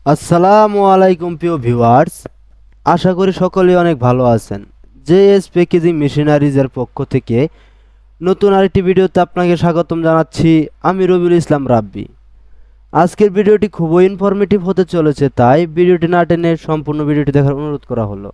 আসসালামু আলাইকুম প্রিয় ভিউয়ার্স, আশা করি সকলেই অনেক ভালো আছেন। জেএস প্যাকেজিং মেশিনারিজের পক্ষ থেকে নতুন আরেকটি ভিডিওতে আপনাকে স্বাগতম জানাচ্ছি। আমি রবিউল ইসলাম রাব্বি। আজকের ভিডিওটি খুবই ইনফরমেটিভ হতে চলেছে, তাই ভিডিওটি না টেনে সম্পূর্ণ ভিডিওটি দেখার অনুরোধ করা হলো।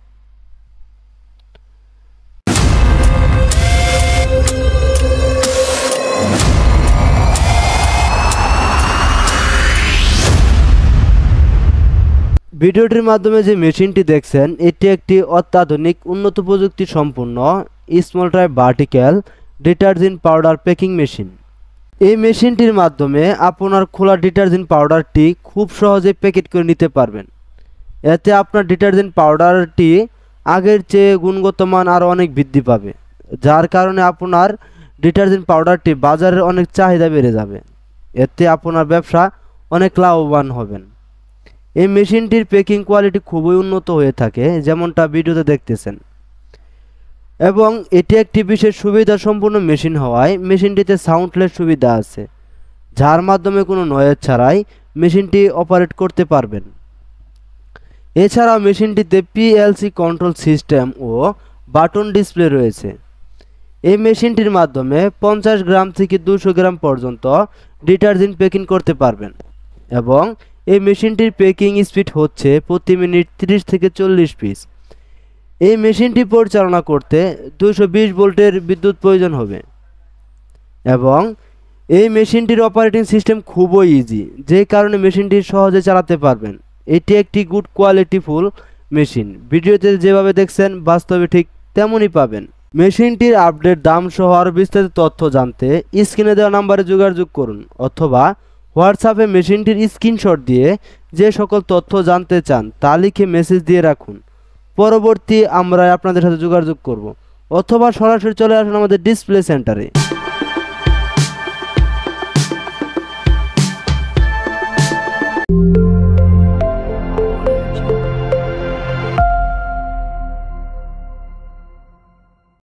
ভিডিওটির মাধ্যমে যে মেশিনটি দেখছেন, এটি একটি অত্যাধুনিক উন্নত প্রযুক্তি সম্পন্ন small type vertical detergent powder packing machine. এই মেশিনটির মাধ্যমে আপনার খোলা ডিটারজেন্ট পাউডারটি খুব সহজে প্যাকেট করে নিতে পারবেন। এতে আপনার ডিটারজেন্ট পাউডারটি আগের চেয়ে গুণগত মান আরও অনেক বৃদ্ধি পাবে, যার কারণে আপনার ডিটারজেন্ট পাউডারটি বাজারের অনেক চাহিদা বেড়ে যাবে। এতে আপনার ব্যবসা অনেক লাভবান হবেন। এই মেশিনটির প্যাকিং কোয়ালিটি খুবই উন্নত হয়ে থাকে, যেমনটা ভিডিওতে দেখতেছেন, এবং এটি একটি বিশেষ সুবিধা সম্পূর্ণ মেশিন হওয়ায় মেশিনটিতে সাউন্ডলেস সুবিধা আছে, যার মাধ্যমে কোনো নয়েজ ছাড়াই মেশিনটি অপারেট করতে পারবেন। এছাড়াও মেশিনটিতে পিএলসি কন্ট্রোল সিস্টেম ও বাটন ডিসপ্লে রয়েছে। এই মেশিনটির মাধ্যমে 50 গ্রাম থেকে 200 গ্রাম পর্যন্ত ডিটারজেন্ট প্যাকিং করতে পারবেন, এবং এই মেশিনটির প্যাকিং স্পিড হচ্ছে প্রতি মিনিট 30 থেকে 40 পিস। এই মেশিনটি পরিচালনা করতে 220 ভোল্টের বিদ্যুৎ প্রয়োজন হবে, এবং এই মেশিনটির অপারেটিং সিস্টেম খুবই ইজি, যে কারণে মেশিনটি সহজে চালাতে পারবেন। এটি একটি গুড কোয়ালিটিফুল মেশিন। ভিডিওতে যেভাবে দেখছেন বাস্তবে ঠিক তেমনই পাবেন। মেশিনটির আপডেট দাম সহ আরও বিস্তারিত তথ্য জানতে স্ক্রিনে দেওয়া নাম্বারে যোগাযোগ করুন, অথবা হোয়াটসঅ্যাপে মেশিনটির স্ক্রিনশট দিয়ে যে সকল তথ্য জানতে চান তা লিখে মেসেজ দিয়ে রাখুন। পরবর্তী আমরা আপনাদের সাথে যোগাযোগ করব, অথবা সরাসরি চলে আসুন আমাদের ডিসপ্লে সেন্টারে।